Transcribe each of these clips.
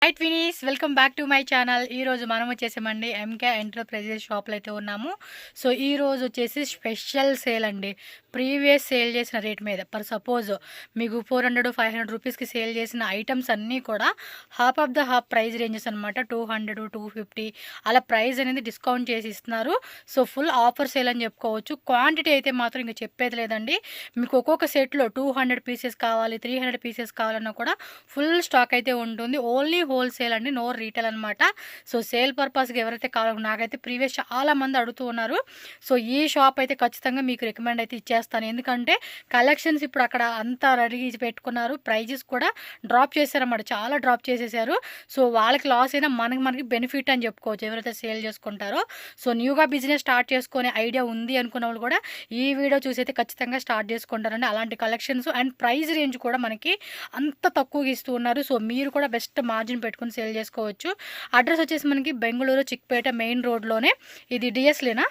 Hi twinnies, welcome back to my channel. ఈరోజు మనం వచ్చేసామండి ఎంకే ఎంటర్ప్రైజెస్ షాప్లో అయితే ఉన్నాము. సో ఈరోజు వచ్చేసి స్పెషల్ సేల్ అండి. ప్రీవియస్ సేల్ చేసిన రేట్ మీద సపోజ్ మీకు 400-500 రూపీస్కి సేల్ చేసిన ఐటమ్స్ అన్నీ కూడా half of the half price ranges అనమాట. 200-250 అలా ప్రైస్ అనేది డిస్కౌంట్ చేసి ఇస్తున్నారు. సో ఫుల్ ఆఫర్ సేల్ అని చెప్పుకోవచ్చు. క్వాంటిటీ అయితే మాత్రం ఇంకా చెప్పేది లేదండి. మీకు ఒక్కొక్క సెట్లో 200 పీసెస్ కావాలి, 300 పీసెస్ కావాలన్నా కూడా ఫుల్ స్టాక్ అయితే ఉంటుంది. ఓన్లీ హోల్సేల్ అండి, నో రీటైల్ అనమాట. సో సేల్ పర్పస్కి ఎవరైతే కావాలో, నాకైతే ప్రీవియస్ చాలా మంది అడుగుతూ ఉన్నారు. సో ఈ షాప్ అయితే ఖచ్చితంగా మీకు రికమెండ్ అయితే ఇచ్చేస్తాను. ఎందుకంటే కలెక్షన్స్ ఇప్పుడు అక్కడ అంతా రెడీ పెట్టుకున్నారు. ప్రైజెస్ కూడా డ్రాప్ చేశారన్నమాట, చాలా డ్రాప్ చేసేసారు. సో వాళ్ళకి లాస్ అయినా మనకి బెనిఫిట్ అని చెప్పుకోవచ్చు ఎవరైతే సేల్ చేసుకుంటారో. సో న్యూగా బిజినెస్ స్టార్ట్ చేసుకునే ఐడియా ఉంది అనుకున్న వాళ్ళు కూడా ఈ వీడియో చూసి అయితే ఖచ్చితంగా స్టార్ట్ చేసుకుంటారండి. అలాంటి కలెక్షన్స్ అండ్ ప్రైస్ రేంజ్ కూడా మనకి అంత తక్కువగా ఇస్తూ ఉన్నారు. సో మీరు కూడా బెస్ట్ మార్జిన్ పెట్టుకుని సేల్ చేసుకోవచ్చు. అడ్రస్ వచ్చేసి మనకి బెంగళూరు చిక్పేట మెయిన్ రోడ్లోనే. ఇది డిఎస్ లేనా?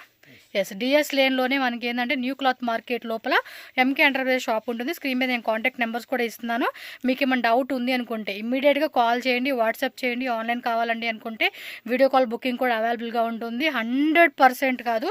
ఎస్, డిఎస్ లేన్లోనే మనకి ఏంటంటే న్యూ క్లాత్ మార్కెట్ లోపల ఎంకే ఎంటర్ప్రైజ్ షాప్ ఉంటుంది. స్క్రీన్ మీద నేను కాంటాక్ట్ నెంబర్స్ కూడా ఇస్తున్నాను. మీకు ఏమైనా డౌట్ ఉంది అనుకుంటే ఇమ్మీడియట్గా కాల్ చేయండి, వాట్సాప్ చేయండి. ఆన్లైన్ కావాలండి అనుకుంటే వీడియో కాల్ బుకింగ్ కూడా అవైలబుల్గా ఉంటుంది. 100% కాదు,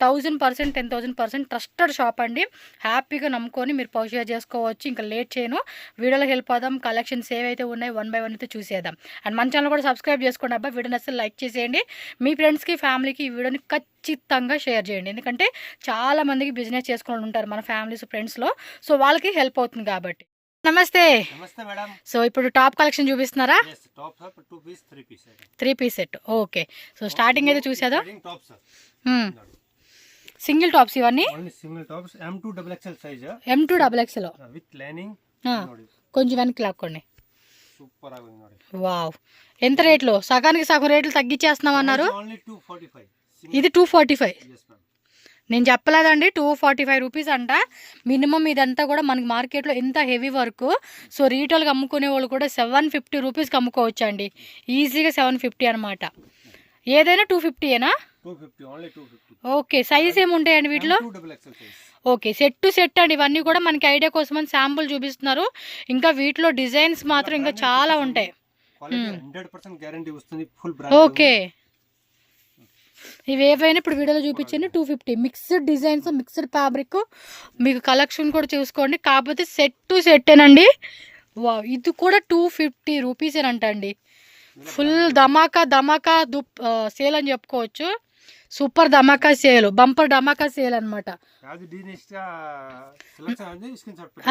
1000%, 10,000% ట్రస్టెడ్ షాప్ అండి. హ్యాపీగా నమ్ముకొని మీరు పర్చేజ్ చేసుకోవచ్చు. ఇంకా లేట్ చేయను, వీడియోలోకి వెళ్ళిపోదాం. కలెక్షన్స్ ఏవైతే ఉన్నాయి 1 by 1 అయితే చూసేద్దాం. అండ్ మన ఛానల్ కూడా సబ్స్క్రైబ్ చేసుకోండి అబ్బా. వీడియోని అసలు లైక్ చేసేయండి. మీ ఫ్రెండ్స్కి, ఫ్యామిలీకి ఈ వీడియోని ఖచ్చితంగా షేర్ చేయండి. ఎందుకంటే చాలా మందికి బిజినెస్ చేసుకుని ఉంటారు మన ఫ్యామిలీస్, ఫ్రెండ్స్లో. సో వాళ్ళకి హెల్ప్ అవుతుంది కాబట్టి. నమస్తే. నమస్తే మేడం. సో ఇప్పుడు టాప్ కలెక్షన్ చూపిస్తున్నారా? yes top sir 2 piece 3 piece 3 piece set. Okay, so starting అయితే చూసేదా? top sir సింగిల్ టాప్స్ ఇవన్నీ. only single tops M2 double XL size M2 double XL with lining ನೋಡಿ. కొంచెం వెనక్కి లాక్కోండి. సూపర్ ఆಗಿ ನೋಡಿ. Wow, ఎంత రేట్లో? సగానికి సగం రేట్లు తగ్గించేస్తున్నాం అన్నారు. only 245. ఇది 245. yes ma'am. నేను చెప్పలేదండి, 245 రూపీస్ అంట మినిమం. ఇదంతా కూడా మనకి మార్కెట్లో ఎంత హెవీ వర్క్. సో రీటైల్గా అమ్ముకునే వాళ్ళు కూడా 750 రూపీస్కి అమ్ముకోవచ్చు అండి, ఈజీగా 750 అనమాట. ఏదైనా 250ఏనా? 250 only 250. ఓకే, సైజ్ ఏముంటాయండి వీటిలో? M2 double XL size. Okay, set to set అండి. ఇవన్నీ కూడా మనకి ఐడియా కోసం అని శాంపుల్ చూపిస్తున్నారు. ఇంకా వీటిలో డిజైన్స్ మాత్రం ఇంకా చాలా ఉంటాయి. క్వాలిటీ 100% గ్యారెంటీ వస్తుంది. Full brand. ఓకే, ఇవి ఏవైనా ఇప్పుడు వీడియోలో చూపించండి. 250 మిక్స్డ్ డిజైన్స్, మిక్స్డ్ ఫ్యాబ్రిక్. మీకు కలెక్షన్ కూడా చూసుకోండి. కాకపోతే సెట్ టు సెట్టేనండి. వా, ఇది కూడా 250 రూపీసేనంట అండి. ఫుల్ ధమాకా సేల్ అని చెప్పుకోవచ్చు. సూపర్ ధమాకా సేల్, బంపర్ ధమాకా సేల్ అనమాట.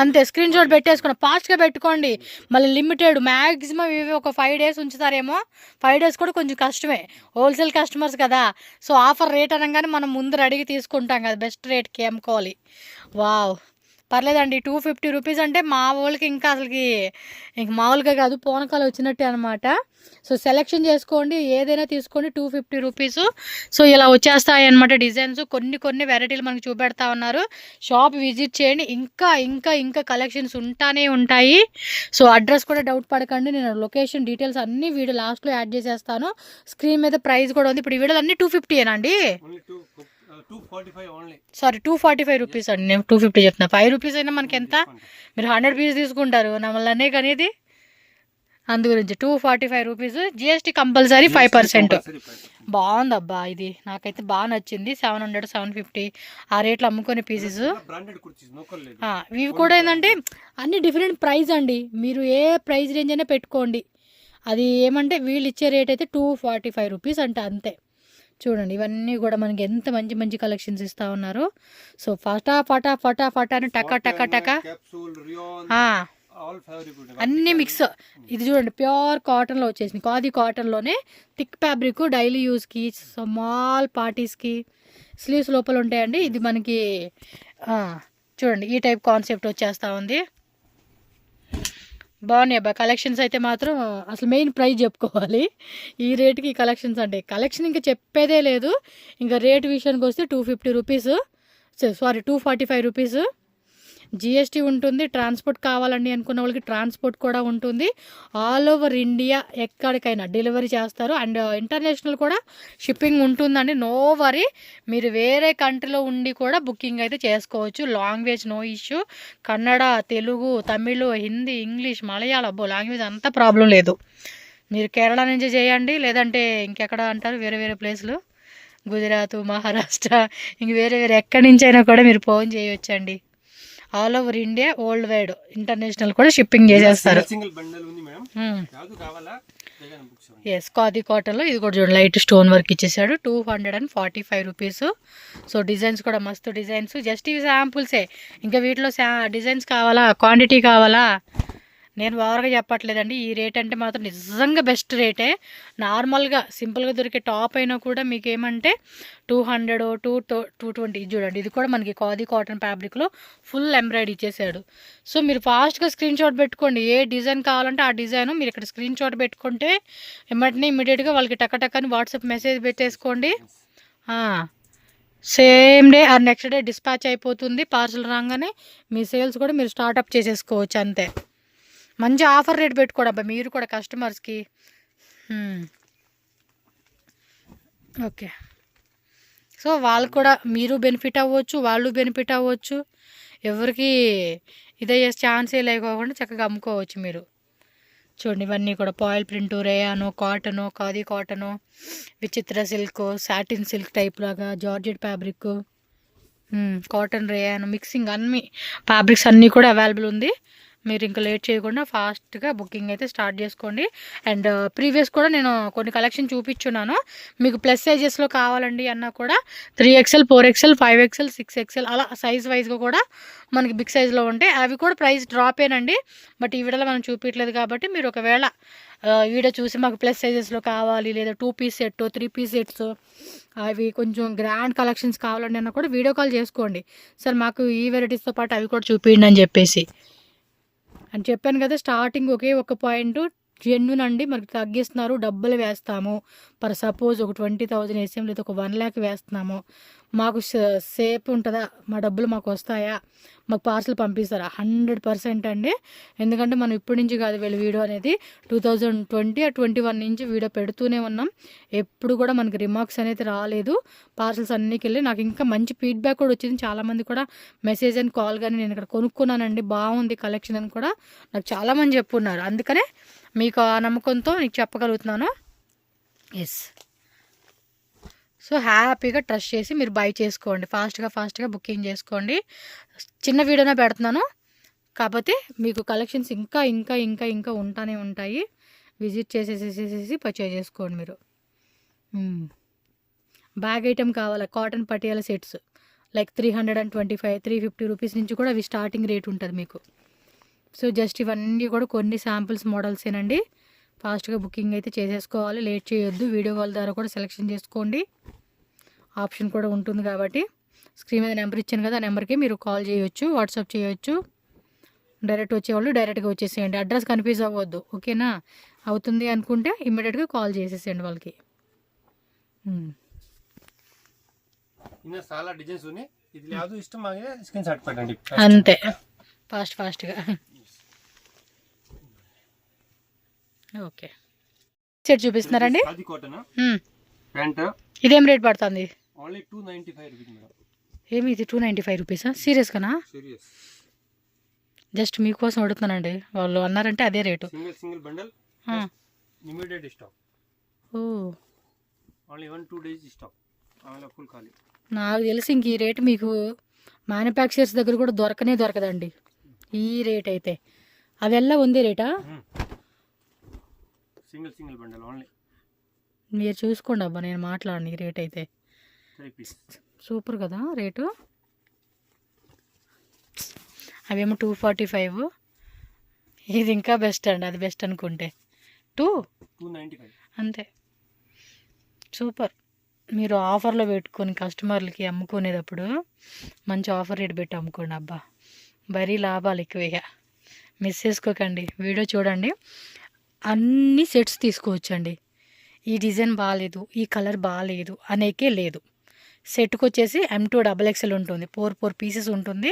అంతే, స్క్రీన్ షాట్ పెట్టేసుకున్నా. ఫాస్ట్గా పెట్టుకోండి. మళ్ళీ లిమిటెడ్, మ్యాక్సిమం ఇవి ఒక 5 days ఉంచుతారేమో. 5 days కూడా కొంచెం కష్టమే, హోల్సేల్ కస్టమర్స్ కదా. సో ఆఫర్ రేట్ అనగానే మనం ముందు అడిగి తీసుకుంటాం కదా, బెస్ట్ రేట్కి అమ్ముకోవాలి. వావ్, పర్లేదండి. 250 రూపీస్ అంటే మా వాళ్ళకి ఇంకా అసలుకి ఇంక మామూలుగా కాదు, పోనకాలు వచ్చినట్టే అనమాట. సో సెలెక్షన్ చేసుకోండి, ఏదైనా తీసుకోండి. 250 రూపీస్. సో ఇలా వచ్చేస్తాయి అనమాట డిజైన్స్. కొన్ని వెరైటీలు మనకు చూపెడతా ఉన్నారు. షాప్ విజిట్ చేయండి, ఇంకా కలెక్షన్స్ ఉంటానే ఉంటాయి. సో అడ్రస్ కూడా డౌట్ పడకండి, నేను లొకేషన్ డీటెయిల్స్ అన్ని వీడియో లాస్ట్లో యాడ్ చేసేస్తాను. స్క్రీన్ మీద ప్రైస్ కూడా ఉంది. ఇప్పుడు ఈ వీడియోలు అన్ని 250ఏనా అండి? సారీ, 245 రూపీస్ అండి. నేను 250 చెప్తున్నా. 5 రూపీస్ అయినా మనకి ఎంత? మీరు 100 పీస్ తీసుకుంటారు నమ్మల్నే కానీ ఇది అందు గురించి 245 రూపీస్. GST compulsory 5%. బాగుందబ్బా, ఇది నాకైతే బాగా నచ్చింది. 700-750 ఆ రేట్లు అమ్ముకునే పీసెస్. ఇవి కూడా ఏంటంటే అన్ని డిఫరెంట్ ప్రైస్ అండి. మీరు ఏ ప్రైస్ రేంజ్ అయినా పెట్టుకోండి. అది ఏమంటే వీళ్ళు ఇచ్చే రేట్ అయితే 245 రూపీస్ అంట, అంతే. చూడండి, ఇవన్నీ కూడా మనకి ఎంత మంచి కలెక్షన్స్ ఇస్తా ఉన్నారు. సో ఫటా అని టకా అన్ని మిక్స్. ఇది చూడండి, ప్యూర్ కాటన్లో వచ్చేసింది. ఖాదీ కాటన్లోనే థిక్ ఫ్యాబ్రిక్, డైలీ యూస్కి, స్మాల్ పార్టీస్కి స్లీవ్స్ లోపల ఉంటాయండి. ఇది మనకి చూడండి ఈ టైప్ కాన్సెప్ట్ వచ్చేస్తూ ఉంది. బాగున్నాయి అబ్బా కలెక్షన్స్ అయితే మాత్రం. అసలు మెయిన్ ప్రైస్ చెప్పుకోవాలి, ఈ రేటుకి కలెక్షన్స్ అంటే కలెక్షన్ ఇంకా చెప్పేదే లేదు. ఇంకా రేట్ విషయానికి వస్తే 250 రూపీస్, సారీ 245 రూపీస్. జిఎస్టీ ఉంటుంది. ట్రాన్స్పోర్ట్ కావాలండి అనుకున్న వాళ్ళకి ట్రాన్స్పోర్ట్ కూడా ఉంటుంది. ఆల్ ఓవర్ ఇండియా ఎక్కడికైనా డెలివరీ చేస్తారు. అండ్ ఇంటర్నేషనల్ కూడా షిప్పింగ్ ఉంటుందండి. నో వరీ, మీరు వేరే కంట్రీలో ఉండి కూడా బుకింగ్ అయితే చేసుకోవచ్చు. Language no issue. Kannada, Telugu, Tamil, Hindi, English, Malayalam language అంతా ప్రాబ్లం లేదు. మీరు కేరళ నుంచి చేయండి, లేదంటే ఇంకెక్కడ అంటారు వేరే వేరే ప్లేస్లు, గుజరాత్, మహారాష్ట్ర, ఇంక వేరే వేరే ఎక్కడి నుంచి అయినా కూడా మీరు ఫోన్ చేయొచ్చండి. All over India, world wide, international కూడా షిప్పింగ్ చేసేస్తారు. సింగిల్ బండల్ ఉంది మేడం, యాదు కావాలా ఎస్, ఖాదీ కాటన్లో ఇది కూడా చూడండి, లైట్ స్టోన్ వర్క్ ఇచ్చేసాడు. 245 రూపీస్. సో డిజైన్స్ కూడా మస్తు డిజైన్స్. జస్ట్ ఇవి శాంపుల్సే, ఇంకా వీటిలో డిజైన్స్ కావాలా, క్వాంటిటీ కావాలా, నేను ఓవర్గా చెప్పట్లేదండి. ఈ రేట్ అంటే మాత్రం నిజంగా బెస్ట్ రేటే. నార్మల్గా సింపుల్గా దొరికే టాప్ అయినా కూడా మీకు ఏమంటే 200, 220 చూడండి. ఇది కూడా మనకి ఖాదీ కాటన్ ఫ్యాబ్రిక్లో ఫుల్ ఎంబ్రాయిడరీ ఇచ్చేసాడు. సో మీరు ఫాస్ట్గా స్క్రీన్ షాట్ పెట్టుకోండి. ఏ డిజైన్ కావాలంటే ఆ డిజైన్ మీరు ఇక్కడ స్క్రీన్ షాట్ పెట్టుకుంటే ఇమ్మీడియట్గా వాళ్ళకి టక్కని వాట్సాప్ మెసేజ్ పెట్టేసుకోండి. Same day or next day dispatch అయిపోతుంది. పార్సల్ రాగానే మీ సేల్స్ కూడా మీరు స్టార్ట్అప్ చేసేసుకోవచ్చు అంతే. మంచి ఆఫర్ రేట్ పెట్టుకోండి అబ్బా మీరు కూడా కస్టమర్స్కి. ఓకే, సో వాళ్ళకు కూడా మీరు బెనిఫిట్ అవ్వచ్చు, వాళ్ళు బెనిఫిట్ అవ్వచ్చు. ఎవరికి ఇదయ్యే ఛాన్సే లేకోకుండా చక్కగా అమ్ముకోవచ్చు మీరు. చూడండి, ఇవన్నీ కూడా foil print, రేయాను, cotton, khadi cotton, విచిత్ర సిల్క్, సాటిన్ సిల్క్ టైప్ లాగా, జార్జెట్ ఫ్యాబ్రిక్, కాటన్, రేయాను మిక్సింగ్, అన్ని ఫ్యాబ్రిక్స్ అన్నీ కూడా అవైలబుల్ ఉంది. మీరు ఇంకా లేట్ చేయకుండా ఫాస్ట్గా బుకింగ్ అయితే స్టార్ట్ చేసుకోండి. అండ్ ప్రీవియస్ కూడా నేను కొన్ని కలెక్షన్ చూపించున్నాను. మీకు ప్లస్ సైజెస్లో కావాలండి అన్నా కూడా 3XL, 4XL, 5XL, 6XL అలా సైజ్ వైజ్గా కూడా మనకి బిగ్ సైజులో ఉంటాయి. అవి కూడా ప్రైస్ డ్రాపేనండి. బట్ ఈ వీడియోలో మనం చూపించలేదు కాబట్టి మీరు ఒకవేళ వీడియో చూసి మాకు ప్లస్ సైజెస్లో కావాలి, లేదా 2 పీస్ సెట్, 3 పీస్ సెట్స్, అవి కొంచెం గ్రాండ్ కలెక్షన్స్ కావాలండి అన్నా కూడా వీడియో కాల్ చేసుకోండి. సార్ మాకు ఈ వెరైటీస్తో పాటు అవి కూడా చూపించండి అని చెప్పేసి. అని చెప్పాను కదా, స్టార్టింగ్ ఒకే ఒక పాయింట్, జెన్యున్ అండి, మనకి తగ్గిస్తున్నారు, డబ్బులు వేస్తాము. ఫర్ సపోజ్ ఒక 20,000 వేసాం, లేదా ఒక 1 lakh వేస్తున్నాము, మాకు సేఫ్ ఉంటుందా, మా డబ్బులు మాకు వస్తాయా, మాకు పార్సల్ పంపిస్తారా? 100% అండి. ఎందుకంటే మనం ఇప్పటి నుంచి కాదు, వీళ్ళ వీడియో అనేది 2020 or 21 నుంచి వీడియో పెడుతూనే ఉన్నాం. ఎప్పుడు కూడా మనకి రిమార్క్స్ అనేది రాలేదు. పార్సల్స్ అన్నికి వెళ్ళి నాకు ఇంకా మంచి ఫీడ్బ్యాక్ కూడా వచ్చింది. చాలామంది కూడా మెసేజ్ అండ్ కాల్ కానీ నేను ఇక్కడ కొనుక్కున్నానండి, బాగుంది కలెక్షన్ అని కూడా నాకు చాలామంది చెప్పున్నారు. అందుకనే మీకు ఆ నమ్మకంతో నీకు చెప్పగలుగుతున్నాను. ఎస్, సో హ్యాపీగా ట్రస్ట్ చేసి మీరు బై చేసుకోండి. ఫాస్ట్గా బుకింగ్ చేసుకోండి. చిన్న వీడియోనే పెడుతున్నాను కాకపోతే మీకు కలెక్షన్స్ ఇంకా ఇంకా ఇంకా ఇంకా ఉంటానే ఉంటాయి. విజిట్ చేసేసి పర్చేజ్ చేసుకోండి మీరు. బ్యాగ్ ఐటెం కావాలా, cotton Patiala sets like 325, 350 rupees నుంచి కూడా అవి స్టార్టింగ్ రేట్ ఉంటుంది మీకు. సో జస్ట్ ఇవన్నీ కూడా కొన్ని శాంపిల్స్ మోడల్సేనండి. ఫాస్ట్గా బుకింగ్ అయితే చేసేసుకోవాలి, లేట్ చేయొద్దు. వీడియో కాల్ ద్వారా కూడా సెలెక్షన్ చేసుకోండి, ఆప్షన్ కూడా ఉంటుంది కాబట్టి. స్క్రీన్ మీద నెంబర్ ఇచ్చాను కదా, ఆ నెంబర్కి మీరు కాల్ చేయొచ్చు, వాట్సాప్ చేయొచ్చు. డైరెక్ట్ వచ్చేవాళ్ళు డైరెక్ట్గా వచ్చేసేయండి, అడ్రస్ కన్ఫ్యూజ్ అవ్వద్దు. ఓకేనా? అవుతుంది అనుకుంటే ఇమ్మీడియట్గా కాల్ చేసేసేయండి వాళ్ళకి. చాలా డిజైన్స్ ఉన్నాయి, ఇది లేదు ఇష్టం స్క్రీన్ షాట్ పెట్టండి అంతే, ఫాస్ట్గా. ఓకే, సెట్ చూపిస్తున్నారండి. ఖాదీ కాటన్ ప్యాంట్, ఇదేం రేట్ పడుతుంది? Only 295 rupees madam. ఏమి ఇది 295 రూపీసా? సీరియస్గానా? సీరియస్, జస్ట్ మీకోసం అడుగుతున్నానండి. వాళ్ళు అన్నారంటే అదే rate. Single bundle immediate stock. Oh, only 1-2 days stock, full ఖాళీ. నాకు తెలిసి ఇంక ఈ రేటు మీకు మ్యానుఫ్యాక్చరర్స్ దగ్గర కూడా దొరకదండి ఈ రేట్ అయితే. అవెల్లా ఉంది రేటా? Single bundle only. మీరు చూసుకోండి అబ్బా, నేను మాట్లాడను. ఈ రేట్ అయితే 3 పీస్ సూపర్ కదా రేటు. అవేమో 245, ఇది ఇంకా బెస్ట్ అండి. అది బెస్ట్ అనుకుంటే 295 అంతే. సూపర్. మీరు ఆఫర్లో పెట్టుకొని కస్టమర్లకి అమ్ముకునేటప్పుడు మంచి ఆఫర్ రేట్ పెట్టి అమ్ముకోండి అబ్బా, మరీ లాభాలు ఎక్కువగా. మిస్ చేసుకోకండి, వీడియో చూడండి. అన్ని సెట్స్ తీసుకోవచ్చండి. ఈ డిజైన్ బాగాలేదు, ఈ కలర్ బాగాలేదు అనేకే లేదు. సెట్కి వచ్చేసి M2 XXL ఉంటుంది, 4 పీసెస్ ఉంటుంది.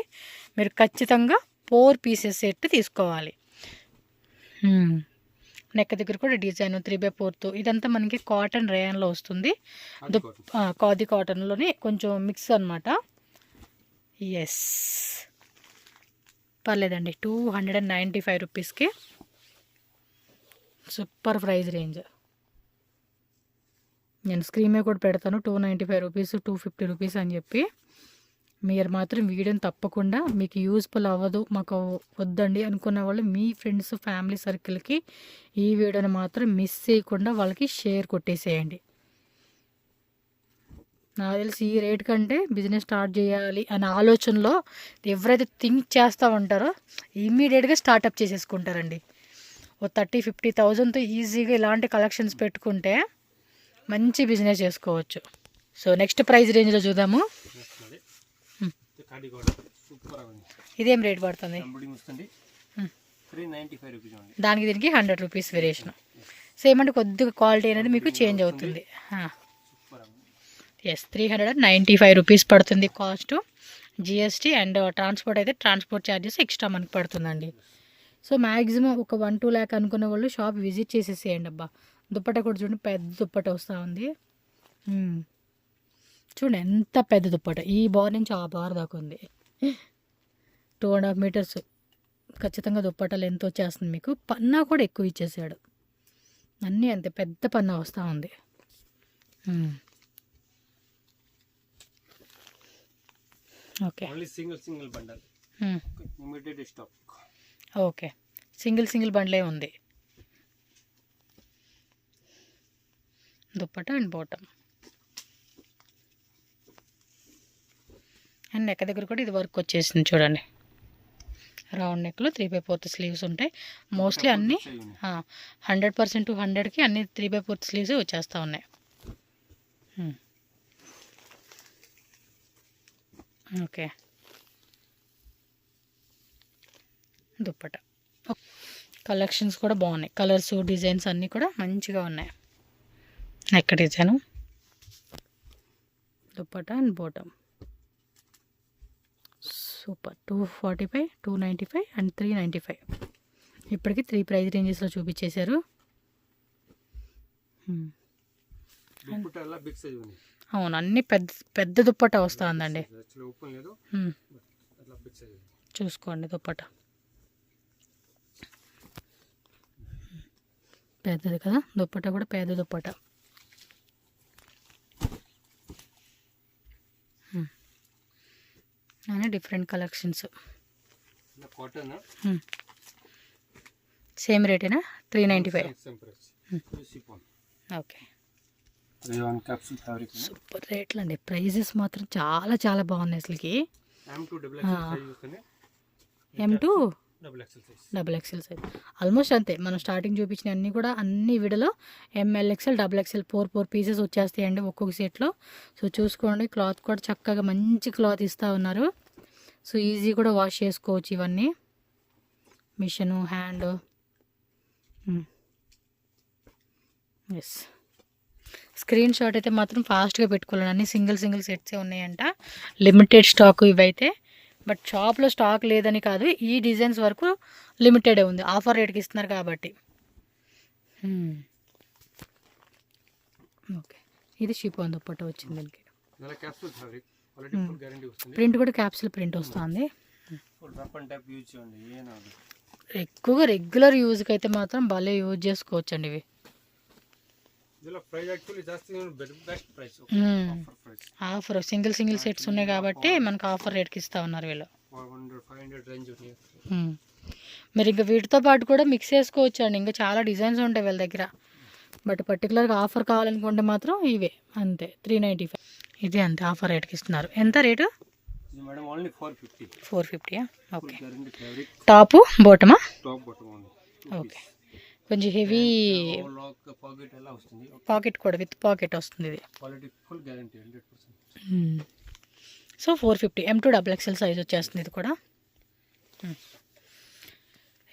మీరు ఖచ్చితంగా 4 పీసెస్ సెట్ తీసుకోవాలి. నెక్ దగ్గర కూడా డిజైన్ 3/4. ఇదంతా మనకి కాటన్ రేయాన్లో వస్తుంది, ఖాదీ కాటన్లోని కొంచెం మిక్స్ అనమాట. ఎస్, పర్లేదండి. 295 రూపీస్కి సూపర్ ప్రైస్ రేంజ్. నేను స్క్రీన్ మీద కూడా పెడతాను, 295 రూపీస్, 250 రూపీస్ అని చెప్పి. మీరు మాత్రం వీడియోని తప్పకుండా, మీకు యూస్ఫుల్ అవ్వదు, మాకు వద్దండి అనుకున్న వాళ్ళు మీ ఫ్రెండ్స్ ఫ్యామిలీ సర్కిల్కి ఈ వీడియోని మాత్రం మిస్ చేయకుండా వాళ్ళకి షేర్ కొట్టేసేయండి. నాకు తెలిసి ఈ రేట్ కంటే బిజినెస్ స్టార్ట్ చేయాలి అనే ఆలోచనలో ఎవరైతే థింక్ చేస్తూ ఉంటారో ఇమ్మీడియట్గా స్టార్టప్ చేసేసుకుంటారండి. ఓ 30,000-50,000తో ఈజీగా ఇలాంటి కలెక్షన్స్ పెట్టుకుంటే మంచి బిజినెస్ చేసుకోవచ్చు. సో నెక్స్ట్ ప్రైస్ రేంజ్లో చూద్దాము. సూపర్ ఉంది. ఇదేం రేట్ పడుతుంది? ఎంబ్రాయిడింగ్ వస్తుంది. 395 రూపీస్ ఉంది. దానికి దీనికి 100 రూపీస్ వేరియేషన్. సేమ్ అంటే కొద్దిగా క్వాలిటీ అనేది మీకు చేంజ్ అవుతుంది. ఎస్, 395 రూపీస్ పడుతుంది కాస్ట్. జిఎస్టీ అండ్ ట్రాన్స్పోర్ట్ అయితే ట్రాన్స్పోర్ట్ ఛార్జెస్ ఎక్స్ట్రా మనకి పడుతుందండి. సో మ్యాక్సిమం ఒక 1-2 ల్యాక్ అనుకున్న వాళ్ళు షాప్ విజిట్ చేసేసేయండి. అబ్బా, దుప్పట కూడా చూడండి, పెద్ద దుప్పట వస్తూ ఉంది. చూడండి ఎంత పెద్ద దుప్పట, ఈ బార్ నుంచి ఆ బార్ దాకా ఉంది. 2.5 మీటర్స్ ఖచ్చితంగా దుప్పటలు ఎంత వచ్చేస్తుంది మీకు. పన్నా కూడా ఎక్కువ ఇచ్చేసాడు, అన్నీ అంతే పెద్ద పన్నా వస్తూ ఉంది. Okay, single bundle, limited stock. Okay, single బండ్లే ఉంది. Dupatta and bottom and neck దగ్గర కూడా ఇది వర్క్ వచ్చేసింది చూడండి. రౌండ్ నెక్లో 3/4 స్లీవ్స్ ఉంటాయి మోస్ట్లీ అన్నీ. 100% 100కి అన్ని 3/4 స్లీవ్స్ వచ్చేస్తూ ఉన్నాయి. ఓకే, దుప్పట కలెక్షన్స్ కూడా బాగున్నాయి. కలర్స్ డిజైన్స్ అన్నీ కూడా మంచిగా ఉన్నాయి. Neck design, dupatta and bottom super. 245, 295 and 395. ఇప్పటికి 3 ప్రైస్ రేంజెస్లో చూపించేశారు. అవును, అన్నీ పెద్ద పెద్ద దుప్పట వస్తూ ఉందండి. చూసుకోండి, దుప్పట పెద్దది కదా, దుప్పట కూడా పెద్ద దుప్పట. అని డిఫరెంట్ కలెక్షన్స్. సేమ్ రేటేనా? 395. ఓకే, సూపర్ రేట్లు అండి. ప్రైజెస్ మాత్రం చాలా చాలా బాగున్నాయి అసలుకి. M2 XXL సైజ్ ఆల్మోస్ట్ అంతే. మనం స్టార్టింగ్ చూపించిన అన్నీ కూడా అన్ని వీడియోలో ML XL XXL 4 పీసెస్ వచ్చేస్తాయండి ఒక్కొక్క సెట్లో. సో చూసుకోండి, క్లాత్ కూడా చక్కగా మంచి క్లాత్ ఇస్తూ ఉన్నారు. సో ఈజీ కూడా వాష్ చేసుకోవచ్చు ఇవన్నీ. Machine, hand. Yes, screen shot అయితే మాత్రం ఫాస్ట్గా పెట్టుకోవాలని. అన్ని సింగిల్ సెట్సే ఉన్నాయంట, లిమిటెడ్ స్టాక్ ఇవైతే. బట్ షాప్లో స్టాక్ లేదని కాదు, ఈ డిజైన్స్ వరకు లిమిటెడే ఉంది, ఆఫర్ రేట్కి ఇస్తున్నారు కాబట్టి. ఓకే, ఇది షిఫాన్ దుప్పట వచ్చింది దీనికి. ప్రింట్ కూడా క్యాప్సూల్ ప్రింట్ వస్తుంది. ఎక్కువగా రెగ్యులర్ యూజ్కి అయితే మాత్రం భలే యూజ్ చేసుకోవచ్చు అండి ఇవి. ఆఫర్ సింగిల్ సెట్స్ ఉన్నాయి కాబట్టి మనకు ఆఫర్ రేట్కి ఇస్తూ ఉన్నారు వీళ్ళు. మీరు ఇంకా వీటితో పాటు కూడా మిక్స్ చేసుకోవచ్చు అండి, ఇంకా చాలా డిజైన్స్ ఉంటాయి వీళ్ళ దగ్గర. బట్ పర్టికులర్గా ఆఫర్ కావాలనుకుంటే మాత్రం ఇవే అంతే. 395 ఇది అంతే, ఆఫర్ రేట్కి ఇస్తున్నారు. ఎంత రేటు? 450. ఓకే, టాపు బాటమా? ఓకే, కొంచెం హెవీ పాకెట్ కూడా, విత్ పాకెట్ వస్తుంది ఇది. సో 450. M2 XXL సైజ్ వచ్చేస్తుంది ఇది కూడా.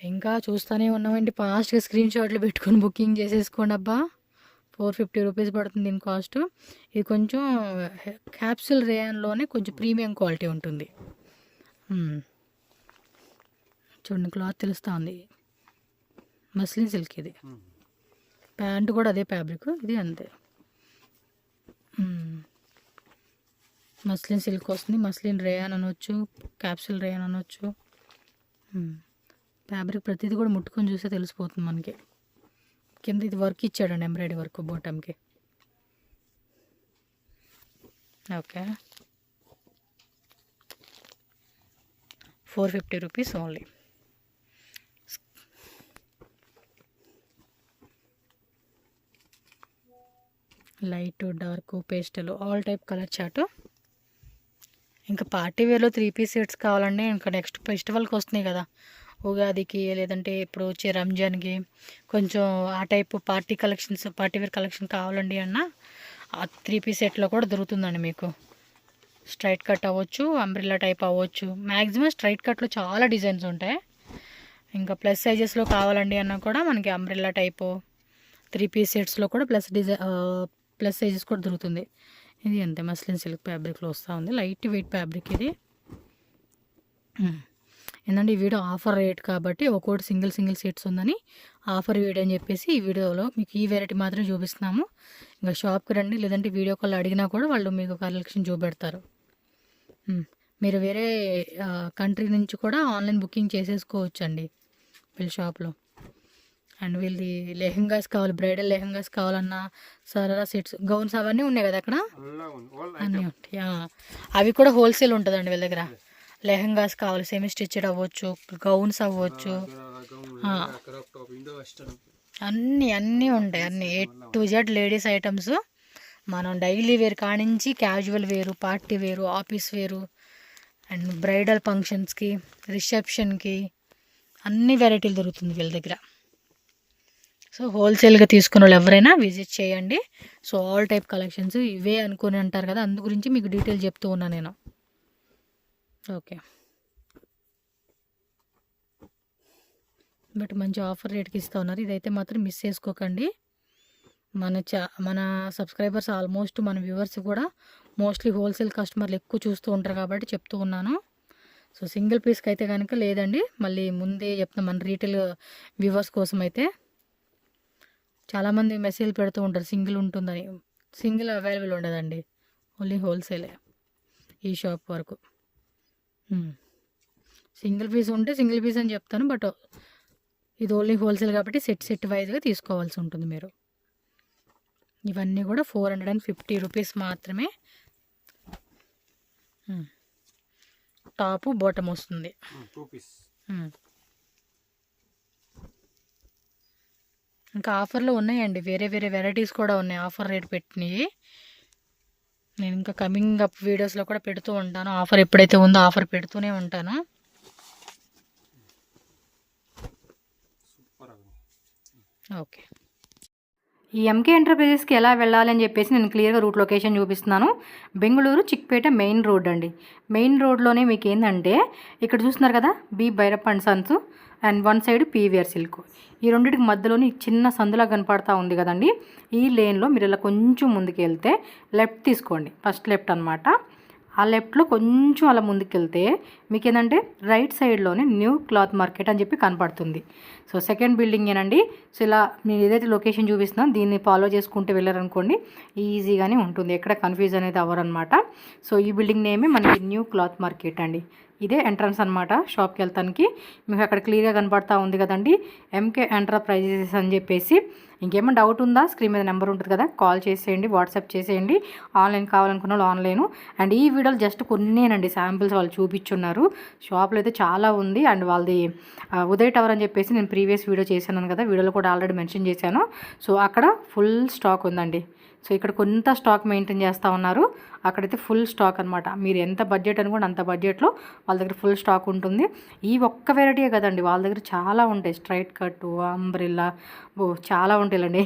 ఇంకా చూస్తూనే ఉన్నామండి, ఫాస్ట్గా స్క్రీన్ షాట్లు పెట్టుకొని బుకింగ్ చేసేసుకోండి. అబ్బా, 450 రూపీస్ పడుతుంది దీని కాస్ట్. ఇది కొంచెం క్యాప్సూల్ రేయాన్లోనే కొంచెం ప్రీమియం క్వాలిటీ ఉంటుంది. చూడండి, క్లాత్ తెలుస్తూ ఉంది. మస్లిన్ సిల్క్ ఇది. ప్యాంటు కూడా అదే ఫ్యాబ్రిక్, ఇది అంతే. మస్లిన్ సిల్క్ వస్తుంది. మస్లిన్ రేయాన్ అనొచ్చు, క్యాప్సూల్ రేయాన్ అనొచ్చు. ఫ్యాబ్రిక్ ప్రతిదీ కూడా ముట్టుకొని చూస్తే తెలిసిపోతుంది మనకి. కింద ఇది వర్క్ ఇచ్చాడండి, ఎంబ్రాయిడరీ వర్క్ బాటమ్కి. Okay, 450 rupees only. Light, dark, pastel all type colour chart. ఇంకా పార్టీ వేర్లో 3 పీస్ సెట్స్ కావాలండి. ఇంకా నెక్స్ట్ ఫెస్టివల్కి వస్తున్నాయి కదా, ఉగాదికి లేదంటే ఇప్పుడు వచ్చే రంజాన్కి కొంచెం ఆ type party collections, party wear collection కావాలండి అన్న ఆ 3 పీస్ సెట్లో కూడా దొరుకుతుందండి మీకు. స్ట్రైట్ కట్ అవ్వచ్చు, అంబ్రిల్లా టైప్ అవ్వచ్చు. మ్యాక్సిమం స్ట్రైట్ కట్లో చాలా డిజైన్స్ ఉంటాయి. ఇంకా ప్లస్ సైజెస్లో కావాలండి అన్నా కూడా మనకి అంబ్రిల్లా టైపు 3 పీస్ సెట్స్లో కూడా ప్లస్ సైజెస్ కూడా దొరుకుతుంది. ఇది అంతే మస్లిన్ సిల్క్ ఫ్యాబ్రిక్లో వస్తూ ఉంది, లైట్ వెయిట్ ఫ్యాబ్రిక్ ఇది. ఏంటంటే ఈ వీడియో ఆఫర్ రేట్ కాబట్టి ఒక్కోటి సింగిల్ సెట్స్ ఉందని ఆఫర్ వీడియో అని చెప్పేసి ఈ వీడియోలో మీకు ఈ వెరైటీ మాత్రం చూపిస్తున్నాము. ఇంకా షాప్కి రండి, లేదంటే వీడియో కాల్ అడిగినా కూడా వాళ్ళు మీకు కలెక్షన్ చూపెడతారు. మీరు వేరే కంట్రీ నుంచి కూడా ఆన్లైన్ బుకింగ్ చేసేసుకోవచ్చు అండి వీళ్ళ షాప్లో. అండ్ వీళ్ళది లెహెంగాస్ కావాలి, బ్రైడల్ లెహెంగాస్ కావాలన్నా, సరారా సెట్స్, గౌన్స్ అవన్నీ ఉన్నాయి కదా అక్కడ, అన్నీ ఉంటాయి. అవి కూడా హోల్సేల్ ఉంటుందండి వీళ్ళ దగ్గర. లెహెంగాస్ కావాలి, సెమీ స్టిచ్డ్ అవ్వచ్చు, గౌన్స్ అవ్వచ్చు, అన్నీ ఉంటాయి. అన్నీ A to Z ladies items. మనం డైలీ వేర్ కానించి క్యాజువల్ వేరు, పార్టీ వేరు, ఆఫీస్ వేరు అండ్ బ్రైడల్ ఫంక్షన్స్కి, రిసెప్షన్కి అన్ని వెరైటీలు దొరుకుతుంది వీళ్ళ దగ్గర. సో హోల్సేల్గా తీసుకున్న వాళ్ళు ఎవరైనా విజిట్ చేయండి. సో ఆల్ టైప్ కలెక్షన్స్ ఇవే అనుకుని అంటారు కదా, అందు గురించి మీకు డీటెయిల్ చెప్తూ ఉన్నా నేను. ఓకే, బట్ మంచి ఆఫర్ రేట్కి ఇస్తూ ఉన్నారు. ఇదైతే మాత్రం మిస్ చేసుకోకండి. మన సబ్స్క్రైబర్స్ ఆల్మోస్ట్ మన వ్యూవర్స్ కూడా మోస్ట్లీ హోల్సేల్ కస్టమర్లు ఎక్కువ చూస్తూ ఉంటారు కాబట్టి చెప్తూ ఉన్నాను. సో సింగిల్ పీస్కి అయితే కనుక లేదండి, మళ్ళీ ముందే చెప్తాను మన రీటైల్ వ్యూవర్స్ కోసం అయితే. చాలామంది మెసేజ్ పెడుతూ ఉంటారు సింగిల్ ఉంటుందని. సింగిల్ అవైలబుల్ ఉండదండి, ఓన్లీ హోల్సేలే ఈ షాప్ వరకు. సింగిల్ పీస్ ఉంటే సింగిల్ పీస్ అని చెప్తాను, బట్ ఇది ఓన్లీ హోల్సేల్ కాబట్టి సెట్ వైజ్గా తీసుకోవాల్సి ఉంటుంది మీరు. ఇవన్నీ కూడా 450 రూపీస్ మాత్రమే. టాపు బాటమ్ వస్తుంది. ఇంకా ఆఫర్లో ఉన్నాయండి, వేరే వెరైటీస్ కూడా ఉన్నాయి ఆఫర్ రేట్ పెట్టినవి. నేను ఇంకా కమింగ్ అప్ వీడియోస్లో కూడా పెడుతూ ఉంటాను. ఆఫర్ ఎప్పుడైతే ఉందో ఆఫర్ పెడుతూనే ఉంటాను. ఓకే, ఈ ఎంకే ఎంటర్ప్రైజెస్కి ఎలా వెళ్ళాలని చెప్పేసి నేను క్లియర్గా రూట్ లొకేషన్ చూపిస్తున్నాను. బెంగళూరు చిక్పేట మెయిన్ రోడ్ అండి. మెయిన్ రోడ్లోనే మీకు ఏంటంటే ఇక్కడ చూస్తున్నారు కదా, B Bhyrappa and sons and one side PVR silk. ఈ రెండింటికి మధ్యలోని చిన్న సందులా కనపడతా ఉంది కదండి. ఈ లేన్లో మీరు ఇలా కొంచెం ముందుకు వెళ్తే లెఫ్ట్ తీసుకోండి, ఫస్ట్ లెఫ్ట్ అనమాట. ఆ లెఫ్ట్లో కొంచెం అలా ముందుకెళ్తే మీకు ఏంటంటే రైట్ సైడ్లోనే న్యూ క్లాత్ మార్కెట్ అని చెప్పి కనపడుతుంది. సో సెకండ్ బిల్డింగ్ ఏనండి. సో ఇలా నేను ఏదైతే లొకేషన్ చూపిస్తున్నా దీన్ని ఫాలో చేసుకుంటూ వెళ్ళారనుకోండి ఈజీగానే ఉంటుంది, ఎక్కడ కన్ఫ్యూజ్ అనేది అవ్వరనమాట. సో ఈ బిల్డింగ్ నేమే మనకి న్యూ క్లాత్ మార్కెట్ అండి. ఇదే ఎంట్రన్స్ అనమాట షాప్కి వెళ్తానికి. మీకు అక్కడ క్లియర్గా కనపడతా ఉంది కదండి, ఎంకే ఎంటర్ప్రైజెస్ అని చెప్పేసి. ఇంకేమైనా డౌట్ ఉందా, స్క్రీన్ మీద నెంబర్ ఉంటుంది కదా, కాల్ చేసేయండి, వాట్సాప్ చేసేయండి. ఆన్లైన్ కావాలనుకున్న వాళ్ళు ఆన్లైను. అండ్ ఈ వీడియోలు జస్ట్ కొన్నేనండి శాంపిల్స్ వాళ్ళు చూపించున్నారు. షాప్లో అయితే చాలా ఉంది. అండ్ వాళ్ళది ఉదయ్ టవర్ అని చెప్పేసి నేను ప్రీవియస్ వీడియో చేశాను కదా, వీడియోలో కూడా ఆల్రెడీ మెన్షన్ చేశాను. సో అక్కడ ఫుల్ స్టాక్ ఉందండి. సో ఇక్కడ కొంత స్టాక్ మెయింటైన్ చేస్తూ ఉన్నారు, అక్కడైతే ఫుల్ స్టాక్ అనమాట. మీరు ఎంత బడ్జెట్ అనుకోండి అంత బడ్జెట్లో వాళ్ళ దగ్గర ఫుల్ స్టాక్ ఉంటుంది. ఈ ఒక్క వెరైటీయే కదండి, వాళ్ళ దగ్గర చాలా ఉంటాయి. స్ట్రైట్ కట్, అంబ్రిల్లా, చాలా ఉంటాయండి.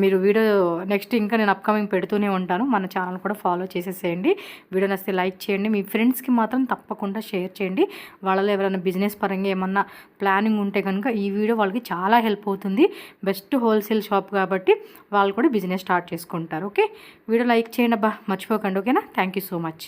మీరు వీడియో నెక్స్ట్ ఇంకా నేను అప్కమింగ్ పెడుతూనే ఉంటాను. మన ఛానల్ కూడా ఫాలో చేసేసేయండి. వీడియో నచ్చితే లైక్ చేయండి, మీ ఫ్రెండ్స్కి మాత్రం తప్పకుండా షేర్ చేయండి. వాళ్ళలో ఎవరైనా బిజినెస్ పరంగా ఏమన్నా ప్లానింగ్ ఉంటే కనుక ఈ వీడియో వాళ్ళకి చాలా హెల్ప్ అవుతుంది. బెస్ట్ హోల్సేల్ షాప్ కాబట్టి వాళ్ళు కూడా బిజినెస్ స్టార్ట్ చేసుకుంటారు. ఓకే, వీడియో లైక్ చేయండి అబ్బా, మర్చిపోకండి. ఓకేనా, థ్యాంక్ యూ సో మచ్.